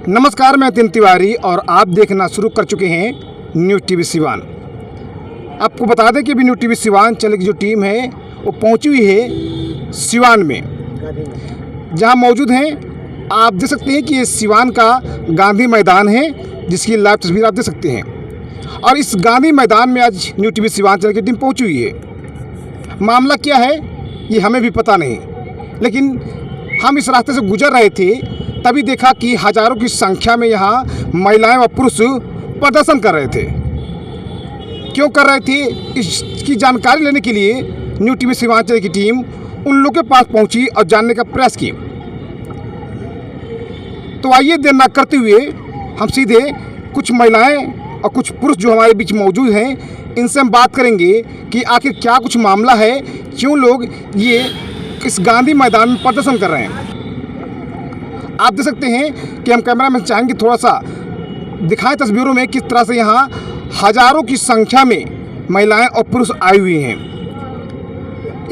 नमस्कार, मैं तिन तिवारी और आप देखना शुरू कर चुके हैं न्यूज़ टीवी सिवान। आपको बता दें कि अभी न्यूज़ टीवी सिवान चैनल की जो टीम है वो पहुंची हुई है सिवान में, जहां मौजूद हैं। आप देख सकते हैं कि ये सिवान का गांधी मैदान है, जिसकी लाइव तस्वीर आप देख सकते हैं। और इस गांधी मैदान में आज न्यूज़ टीवी सिवान चैनल की टीम पहुँची हुई है। मामला क्या है ये हमें भी पता नहीं, लेकिन हम इस रास्ते से गुजर रहे थे, तभी देखा कि हजारों की संख्या में यहाँ महिलाएं व पुरुष प्रदर्शन कर रहे थे। क्यों कर रहे थे, इसकी जानकारी लेने के लिए न्यूज़ टीवी सिवान चैनल की टीम उन लोगों के पास पहुंची और जानने का प्रयास की। तो आइए देर न करते हुए हम सीधे कुछ महिलाएं और कुछ पुरुष जो हमारे बीच मौजूद हैं, इनसे हम बात करेंगे कि आखिर क्या कुछ मामला है, क्यों लोग ये इस गांधी मैदान में प्रदर्शन कर रहे हैं। आप देख सकते हैं कि हम कैमरा में चाहेंगे थोड़ा सा दिखाएं तस्वीरों में किस तरह से यहाँ हजारों की संख्या में महिलाएं और पुरुष आए हुए हैं।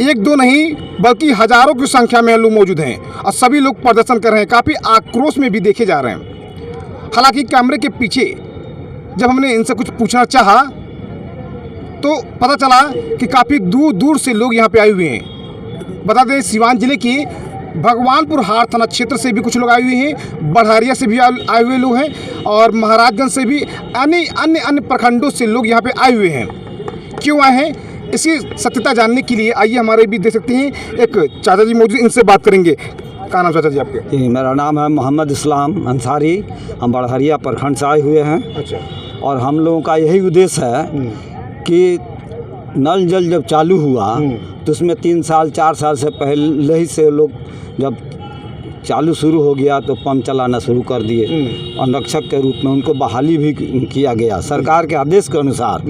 एक दो नहीं बल्कि हजारों की संख्या में लोग मौजूद हैं और सभी लोग प्रदर्शन कर रहे हैं। काफ़ी आक्रोश में भी देखे जा रहे हैं। हालांकि कैमरे के पीछे जब हमने इनसे कुछ पूछना चाहा तो पता चला कि काफ़ी दूर दूर से लोग यहाँ पे आए हुए हैं। बता दें, सिवान जिले के भगवानपुर हार थाना क्षेत्र से भी कुछ लोग आए हुए हैं, बढ़हरिया से भी आए हुए लोग हैं और महाराजगंज से भी अन्य प्रखंडों से लोग यहाँ पे आए हुए हैं। क्यों आए हैं, इसकी सत्यता जानने के लिए आइए हमारे भी देख सकते हैं एक चाचा जी मौजूद, इनसे बात करेंगे। क्या नाम चाचा जी आपके? जी, मेरा नाम है मोहम्मद इस्लाम अंसारी। हम बढ़हरिया प्रखंड से आए हुए हैं। अच्छा। और हम लोगों का यही उद्देश्य है कि नल जल जब चालू हुआ तो उसमें 3 साल 4 साल से पहले ही से लोग जब चालू शुरू हो गया तो पंप चलाना शुरू कर दिए। अनुरक्षक के रूप में उनको बहाली भी किया गया सरकार के आदेश के अनुसार,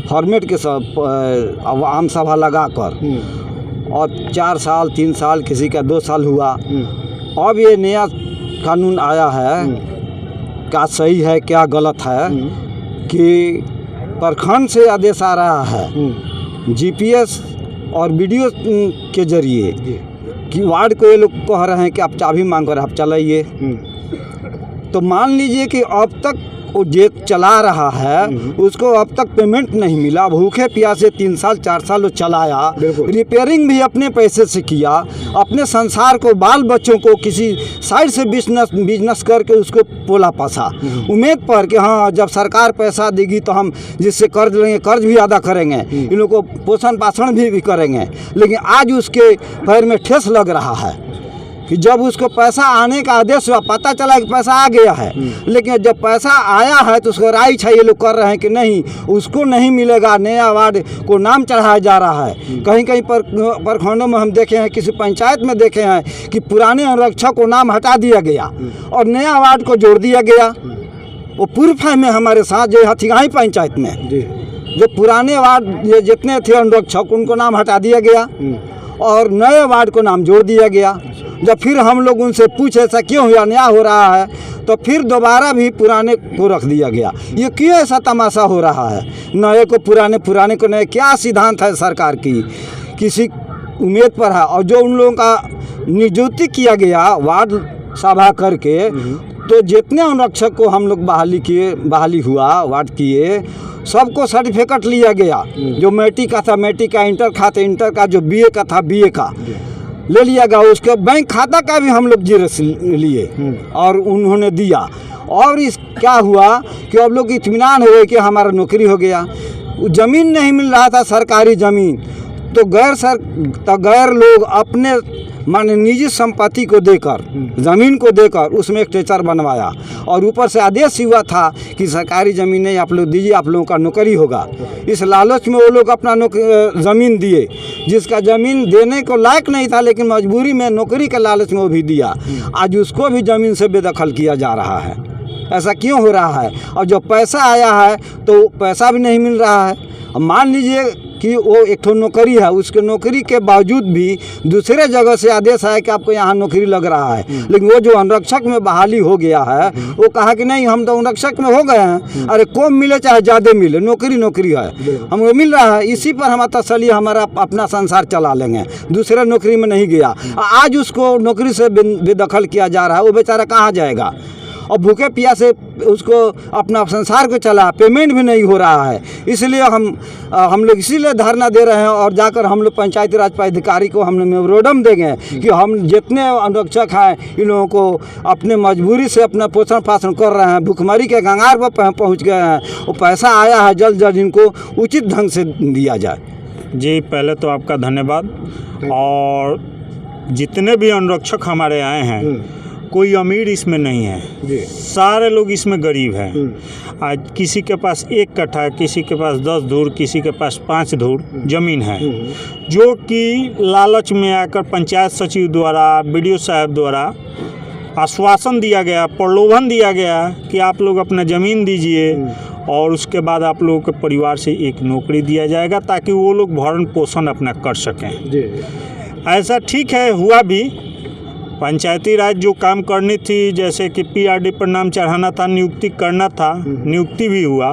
फॉर्मेट के सब आम सभा लगाकर। और 4 साल 3 साल किसी का 2 साल हुआ। अब ये नया कानून आया है, क्या सही है क्या गलत है, कि प्रखंड से आदेश आ रहा है जीपीएस और वीडियो के जरिए कि वार्ड को ये लोग कह रहे हैं कि आप चाबी मांग कर आप चलाइए। तो मान लीजिए कि अब तक वो जे चला रहा है उसको अब तक पेमेंट नहीं मिला, भूखे प्यासे 3 साल 4 साल वो चलाया, रिपेयरिंग भी अपने पैसे से किया, अपने संसार को बाल बच्चों को किसी साइड से बिजनेस करके उसको पोला पासा, उम्मीद पर कि हाँ जब सरकार पैसा देगी तो हम जिससे कर्ज लेंगे कर्ज भी अदा करेंगे, इन लोगों को पोषण पाषण भी करेंगे। लेकिन आज उसके पैर में ठेस लग रहा है कि जब उसको पैसा आने का आदेश हुआ, पता चला कि पैसा आ गया है, लेकिन जब पैसा आया है तो उसको राय ये लोग कर रहे हैं कि नहीं उसको नहीं मिलेगा, नया वार्ड को नाम चढ़ाया जा रहा है। कहीं कहीं पर प्रखंडों में हम देखे हैं, किसी पंचायत में देखे हैं कि पुराने अनुरक्षक को नाम हटा दिया गया और नया वार्ड को जोड़ दिया गया। वो पूर्व में हमारे साथ जो हथिगाई पंचायत में जो पुराने वार्ड जितने थे अनुरक्षक उनको नाम हटा दिया गया और नए वार्ड को नाम जोड़ दिया गया। जब फिर हम लोग उनसे पूछे ऐसा क्यों हुआ, नया हो रहा है, तो फिर दोबारा भी पुराने को रख दिया गया। ये क्यों ऐसा तमाशा हो रहा है, नए को पुराने, पुराने को नए? क्या सिद्धांत है सरकार की, किसी उम्मीद पर है? और जो उन लोगों का नियुक्ति किया गया वार्ड सभा करके, तो जितने अनुरक्षक को हम लोग बहाली हुआ वार्ड किए, सबको सर्टिफिकेट लिया गया। जो मैट्रिक का था मैट्रिक का, इंटर का था इंटर का, जो बीए का था बीए का ले लिया गया। उसके बैंक खाता का भी हम लोग जीरस लिए और उन्होंने दिया। और इस क्या हुआ कि अब लोग इत्मीनान हो गए कि हमारा नौकरी हो गया। ज़मीन नहीं मिल रहा था, सरकारी ज़मीन, तो गैर लोग अपने माने निजी संपत्ति को देकर, ज़मीन को देकर उसमें एक स्ट्रेचर बनवाया और ऊपर से आदेश हुआ था कि सरकारी ज़मीन नहीं आप लोग दीजिए, आप लोगों का नौकरी होगा। इस लालच में वो लोग अपना ज़मीन दिए, जिसका ज़मीन देने को लायक नहीं था, लेकिन मजबूरी में नौकरी के लालच में वो भी दिया। आज उसको भी ज़मीन से बेदखल किया जा रहा है। ऐसा क्यों हो रहा है? और जब पैसा आया है तो पैसा भी नहीं मिल रहा है। अब मान लीजिए कि वो एक ठो नौकरी है, उसके नौकरी के बावजूद भी दूसरे जगह से आदेश आया कि आपको यहाँ नौकरी लग रहा है, लेकिन वो जो अनुरक्षक में बहाली हो गया है वो कहा कि नहीं हम तो अनुरक्षक में हो गए हैं, अरे कम मिले चाहे ज़्यादा मिले, नौकरी है, हमको मिल रहा है, इसी पर हम तसल्ली हमारा अपना संसार चला लेंगे, दूसरे नौकरी में नहीं गया। आज उसको नौकरी से बेदखल किया जा रहा है, वो बेचारा कहाँ जाएगा? और भूखे प्यासे उसको अपना संसार को चला, पेमेंट भी नहीं हो रहा है। इसलिए हम लोग इसीलिए धरना दे रहे हैं और जाकर हम लोग पंचायती राज पदाधिकारी को हम लोग मेमोरेंडम देंगे कि हम जितने अनुरक्षक हैं इन लोगों को अपने मजबूरी से अपना पोषण पाषण कर रहे हैं, भूखमरी के कगार पर पहुँच गए हैं, वो पैसा आया है, जल्द जल्द इनको उचित ढंग से दिया जाए। जी, पहले तो आपका धन्यवाद। और जितने भी अनुरक्षक हमारे आए हैं कोई अमीर इसमें नहीं है, सारे लोग इसमें गरीब हैं। आज किसी के पास 1 कट्ठा, किसी के पास 10 धूर, किसी के पास 5 धूर ज़मीन है, जो कि लालच में आकर पंचायत सचिव द्वारा, BDO साहब द्वारा आश्वासन दिया गया, प्रलोभन दिया गया कि आप लोग अपना ज़मीन दीजिए और उसके बाद आप लोगों के परिवार से एक नौकरी दिया जाएगा ताकि वो लोग भरण पोषण अपना कर सकें। ऐसा ठीक है, हुआ भी। पंचायती राज जो काम करनी थी, जैसे कि PRD पर नाम चढ़ाना था, नियुक्ति करना था, नियुक्ति भी हुआ।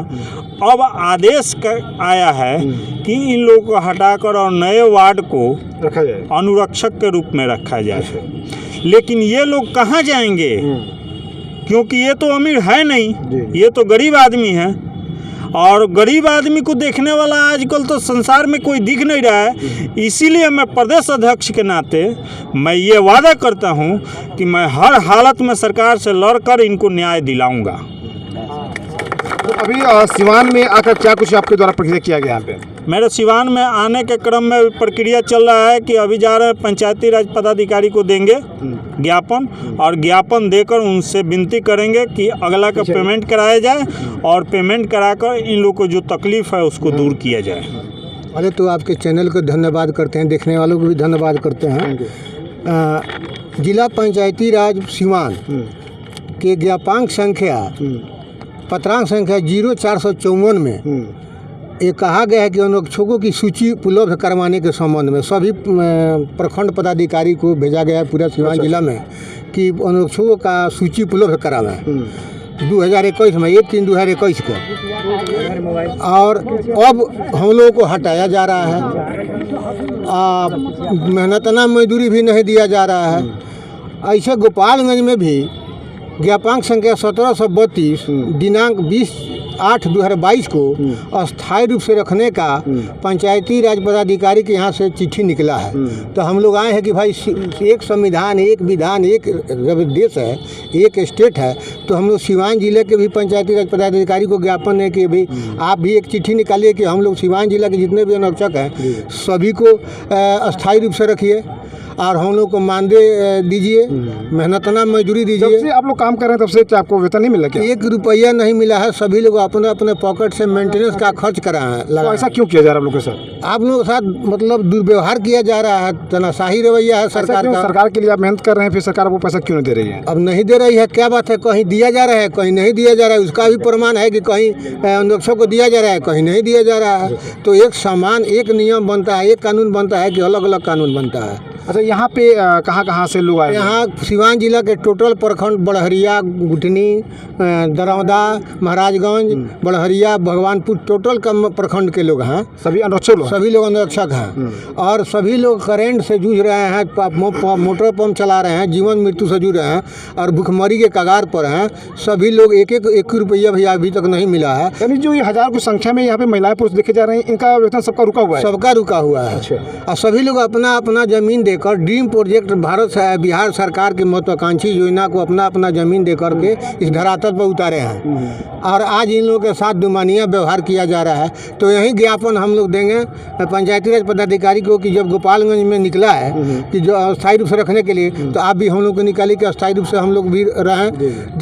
अब आदेश आया है कि इन लोगों को हटाकर और नए वार्ड को रखा जाए, अनुरक्षक के रूप में रखा जाए। लेकिन ये लोग कहाँ जाएंगे, क्योंकि ये तो अमीर है नहीं, ये तो गरीब आदमी है। और गरीब आदमी को देखने वाला आजकल तो संसार में कोई दिख नहीं रहा है। इसीलिए मैं प्रदेश अध्यक्ष के नाते मैं ये वादा करता हूँ कि मैं हर हालत में सरकार से लड़कर इनको न्याय दिलाऊंगा। तो अभी सिवान में आकर क्या कुछ आपके द्वारा प्रक्रिया किया गया यहाँ पे? मेरे सिवान में आने के क्रम में प्रक्रिया चल रहा है कि अभी जा रहे हैं पंचायती राज पदाधिकारी को देंगे ज्ञापन, और ज्ञापन देकर उनसे विनती करेंगे कि अगला का पेमेंट कराया जाए और पेमेंट कराकर इन लोगों को जो तकलीफ़ है उसको दूर किया जाए। पहले तो आपके चैनल को धन्यवाद करते हैं, देखने वालों को भी धन्यवाद करते हैं। जिला पंचायती राज सिवान के ज्ञापांक संख्या पत्रांक संख्या 0454 में ये कहा गया है कि अनुरक्षकों की सूची उपलब्ध करवाने के संबंध में सभी प्रखंड पदाधिकारी को भेजा गया है पूरा सिवान जिला में कि अनुरक्षकों का सूची उपलब्ध करावें 2021 में 1/3/2021 को। और अब हम लोगों को हटाया जा रहा है, मेहनतना मजदूरी भी नहीं दिया जा रहा है। ऐसे गोपालगंज में भी ज्ञापांक संख्या 1732 दिनांक 20/8/2022 को अस्थायी रूप से रखने का पंचायती राज पदाधिकारी के यहाँ से चिट्ठी निकला है। तो हम लोग आए हैं कि भाई एक संविधान, एक विधान, एक जब देश है, एक स्टेट है, तो हम लोग सिवान जिले के भी पंचायती राज पदाधिकारी को ज्ञापन है कि भाई आप भी एक चिट्ठी निकालिए कि हम लोग सिवान जिला के जितने भी अनुरक्षक हैं सभी को अस्थायी रूप से रखिए और हम लोग को मानदेय दीजिए, मेहनतना मजदूरी दीजिए। जब से आप लोग काम कर रहे हैं तब से क्या आपको वेतन नहीं मिला क्या? 1 रुपया नहीं मिला है। सभी लोग अपने अपने पॉकेट से मेंटेनेंस का खर्च करा है। तो ऐसा क्यों किया जा रहा है आप लोगों के साथ? आप लोगों के साथ मतलब दुर्व्यवहार किया जा रहा है, तनाशाही रवैया है सरकार का। सरकार के लिए आप मेहनत कर रहे हैं, फिर सरकार आपको पैसा क्यों नहीं दे रही है? अब नहीं दे रही है, क्या बात है? कहीं दिया जा रहा है, कहीं नहीं दिया जा रहा है। उसका भी प्रमाण है कि कहीं अनुरक्षक को दिया जा रहा है, कहीं नहीं दिया जा रहा है। तो एक समान एक नियम बनता है, एक कानून बनता है कि अलग अलग कानून बनता है। अच्छा, यहाँ पे कहाँ से लोग आए? यहाँ सिवान जिला के टोटल प्रखंड बड़हरिया, गुटनी, दरौदा, महाराजगंज, बड़हरिया, भगवानपुर, टोटल कम प्रखंड के लोग हैं। सभी अनुरक्षक लोग? सभी लोग अनुरक्षक हैं और सभी लोग करंट से जूझ रहे हैं, मोटर पंप चला रहे हैं, जीवन मृत्यु से जूझ रहे हैं और भूखमरी के कगार पर हैं। सभी लोग एक रुपया भी अभी तक नहीं मिला है। यानी जो ये 1000 की संख्या में यहाँ पे महिलाएं पुरुष देखे जा रहे हैं, इनका वेतन सबका रुका हुआ है? सबका रुका हुआ है। अच्छा। और सभी लोग अपना अपना जमीन देकर ड्रीम प्रोजेक्ट बिहार सरकार की महत्वाकांक्षी योजना को अपना अपना जमीन देकर के इस धरातल पर उतारे हैं और आज इन लोगों के साथ दुमानिया व्यवहार किया जा रहा है। तो यही ज्ञापन हम लोग देंगे पंचायती राज पदाधिकारी को कि जब गोपालगंज में निकला है कि जो अस्थायी रूप से रखने के लिए, तो आप भी हम लोग को निकालिए कि अस्थायी रूप से हम लोग भी रहें,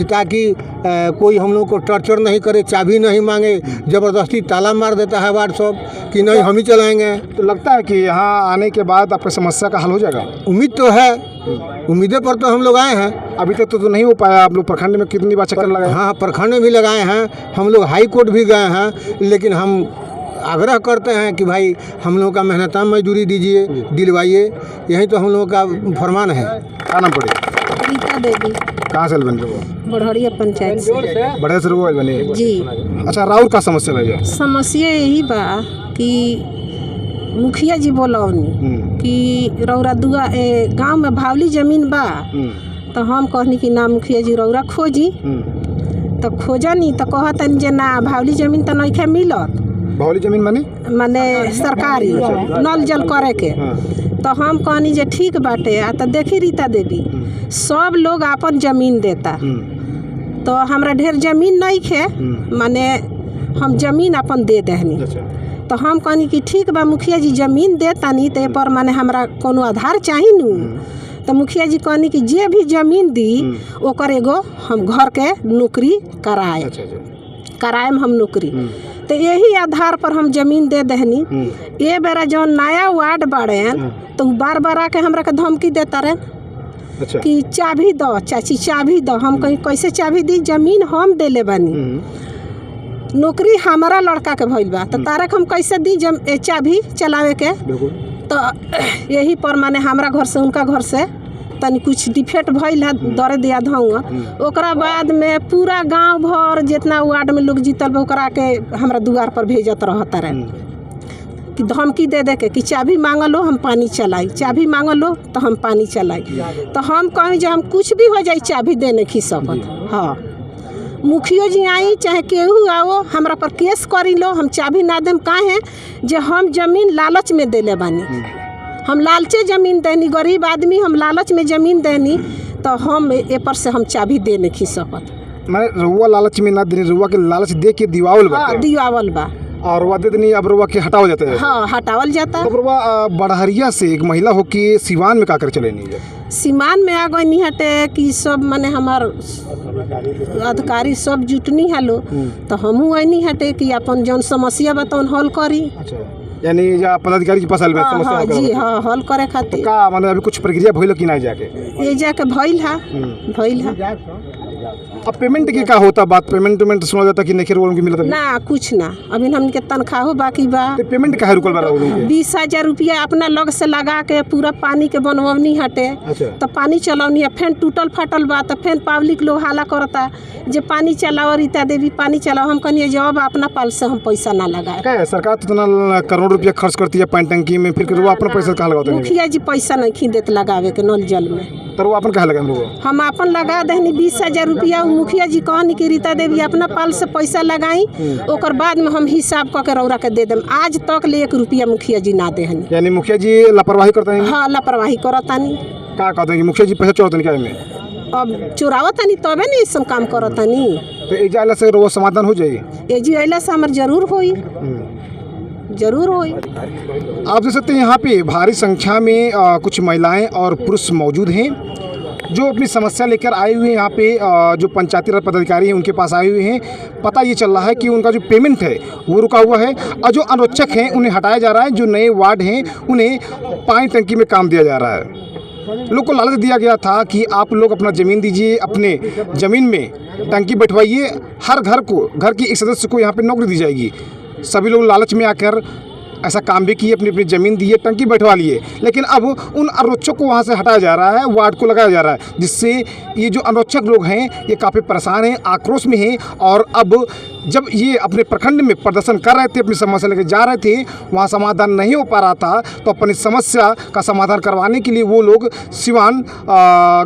ताकि कोई हम लोग को टॉर्चर नहीं करे, चाबी नहीं मांगे, ज़बरदस्ती ताला मार देता है वार्ड साहब कि नहीं हम ही चलाएँगे। तो लगता है कि यहाँ आने के बाद आपकी समस्या का हल हो जाएगा? उम्मीद तो है, उम्मीदें पर तो हम लोग आए हैं। अभी तक तो नहीं हो पाया। आप लोग प्रखंड में कितनी बार चक्कर लगाए? हाँ, प्रखंड में भी लगाए हैं, हम लोग हाई कोर्ट भी गए हैं, लेकिन हम आग्रह करते हैं कि भाई हम लोगों का मेहनता मजदूरी दीजिए, दिलवाइए। यही तो हम लोगों का फरमान है। क्या नाम पड़े? रीता देवी। कहाँ से बन रहे? बढ़िया पंचायत से। बड़े से बने जी। अच्छा, राउर का समस्या भैया? समस्या यही बा कि मुखिया जी बोलौनी कि रौरा दुआ गांव में भावली जमीन बा तो हम कहनी कि ना मुखिया जी रौरा खोजी तो खोजनी तो कहतनी जे ना भावली जमीन तो नहीं मिलत। भावली जमीन माने माने सरकारी नल जल करे के। तो हम कहनी जे ठीक बाटे। आ तो देखी रीता देवी सब लोग आपन जमीन देता तो हमरा ढेर जमीन नहीं खे, माने हम जमीन अपन दे देहनी। तो हम कहनी कि ठीक बा मुखिया जी जमीन देतानी तो पर माने हमरा कोनो आधार चाही नू। तो मुखिया जी कहनी कि जे भी जमीन दी ओकर एगो हम घर के नौकरी कराएम हम नौकरी। तो यही आधार पर हम जमीन दे देहनी। ये बेरा जो नया वार्ड बाड़े तो बार बार आके हमरा के धमकी देता रहे कि चाबी दो चाची चाबी दो। हम कहीं कैसे चाबी दी, जमीन हम देले बानी, नौकरी हमारा लड़का के भइल बा तो तारा हम कैसे दी चाबी चलावे के। तो यही पर माने हमारा घर से उनका घर से तनी कुछ डिफेक्ट भइल है दरे दिया धौआ। ओकरा बाद में पूरा गांव भर जितना वार्ड में लोग जीतल बा ओकरा के हमरा दुआर पर भेजत रहता रहे कि धमकी दे के कि चाबी मांगलो हम पानी चलाई, चाबी मांगलो तो हम पानी चलाई। तो हम कहीं जो हम कुछ भी हो जाए चाबी दे नहीं सकत। हाँ मुखियो जी आई चाहे केहू आओ हमरा पर केस करी लो, हम चाबी ना देम। काहे जे हम जमीन लालच में देले बानी, हम लालचे जमीन देनी, गरीब आदमी हम लालच में जमीन देनी तो हम ए पर से हम चाबी दे नहीं सकत। मैं रुआ लालच में ना देनी, रुआ के लालच दे के दिवावल बा। हाँ दिवावल बा और रुआ दे देनी, अब रुआ के हटावल जाता है। हाँ हटावल जाता। तो रुआ बड़हरिया से एक महिला हो के सिवान में का कर चले नहीं जाए? सीमान में आ गई नहीं हटे कि सब माने हमार अधिकारी सब जुटनी हलो तो हमहू नहीं हटे कि अपन जौन समस्या बताऊन हल करी। यानी जा पदाधिकारी के पास आल में समस्या हाँ जी हाँ हल करे खातिर का माने अभी कुछ प्रक्रिया भइल कि ना जाके? ये जाके भइल है। अब पेमेंट के का होता बात? पेमेंट सुना जाता कि नहीं रोल की मिलता ना कुछ ना, अभी हमके तनख्वाह बाकी बा। तो पेमेंट काहे रुकल बा? 20,000 रुपया अपना लग से लगा के पूरा पानी के बनवनी हटे। तो पानी चलौनी है फिर टूटल फाटल बा तो फिर पब्लिक लोग हाला करता जे पानी चलाओ रीता देवी पानी चलाओ। हम कहनी जब अपना पाल से हम पैसा ना लगाए। सरकार तो इतना करोड़ रुपया खर्च करती है पानी टंकी में, फिर वो अपना पैसा कहाँ लगाते? मुखिया जी पैसा नहीं देते लगावे के नल जल में। तो वो अपन कहाँ लगा? हम अपन लगा देनी 20,000 रुपया। मुखिया जी कहनी कि रीता देवी अपना पाल से पैसा लगाई ओकर बाद में हम हिसाब करके रौरा के दे देम। आज तक ले 1 रुपया मुखिया जी ना देहनी। यानी मुखिया जी लापरवाही करते हैं? हाँ लापरवाही करतानी। का कहते हैं कि मुखिया जी पैसा चोरतनी क्या में? अब चुरावतानी तबे नहीं इस काम करतानी। तो एजा आला से वो समाधान हो जाए? एजी आइला से हमार जरूर होई, जरूर होई। आप देख सकते हैं यहाँ पे भारी संख्या में कुछ महिलाएं और पुरुष मौजूद हैं जो अपनी समस्या लेकर आए हुए हैं। यहाँ पे जो पंचायती राज पदाधिकारी हैं उनके पास आए हुए हैं। पता ये चल रहा है कि उनका जो पेमेंट है वो रुका हुआ है और जो अनौचक हैं उन्हें हटाया जा रहा है। जो नए वार्ड हैं उन्हें पानी टंकी में काम दिया जा रहा है। लोग को लालच दिया गया था कि आप लोग अपना ज़मीन दीजिए, अपने ज़मीन में टंकी बैठवाइए, हर घर की एक सदस्य को यहाँ पे नौकरी दी जाएगी। सभी लोग लालच में आकर ऐसा काम भी किए, अपनी अपनी ज़मीन दिए, टंकी बैठवा लिए। लेकिन अब उन अनौचक को वहाँ से हटाया जा रहा है, वार्ड को लगाया जा रहा है, जिससे ये जो अनौचक लोग हैं ये काफ़ी परेशान हैं, आक्रोश में हैं। और अब जब ये अपने प्रखंड में प्रदर्शन कर रहे थे, अपनी समस्या लेकर जा रहे थे, वहाँ समाधान नहीं हो पा रहा था, तो अपनी समस्या का समाधान करवाने के लिए वो लोग सिवान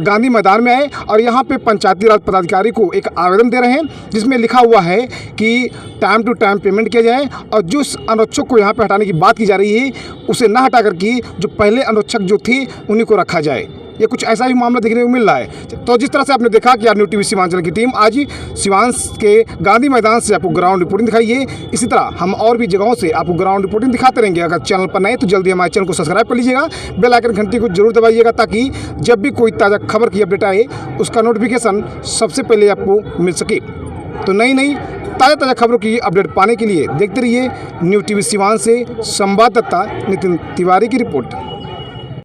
गांधी मैदान में आए और यहाँ पे पंचायती राज पदाधिकारी को एक आवेदन दे रहे हैं जिसमें लिखा हुआ है कि टाइम टू टाइम पेमेंट किया जाए और जो अनौचक को यहाँ पे हटाने की बात की जा रही है उसे ना हटा करके जो पहले अनौचक जो थे उन्हीं को रखा जाए। ये कुछ ऐसा ही मामला देखने को मिल रहा है। तो जिस तरह से आपने देखा कि आर न्यूज़ टीवी सीमांचल की टीम आज सिवान के गांधी मैदान से आपको ग्राउंड रिपोर्टिंग दिखाई है। इसी तरह हम और भी जगहों से आपको ग्राउंड रिपोर्टिंग दिखाते रहेंगे। अगर चैनल पर नए तो जल्दी हमारे चैनल को सब्सक्राइब कर लीजिएगा, बेल आइकन घंटी को जरूर दबाइएगा ताकि जब भी कोई ताज़ा खबर की अपडेट आए उसका नोटिफिकेशन सबसे पहले आपको मिल सके। तो नई ताज़ा खबरों की अपडेट पाने के लिए देखते रहिए न्यूज़ टीवी सिवान से संवाददाता नितिन तिवारी की रिपोर्ट।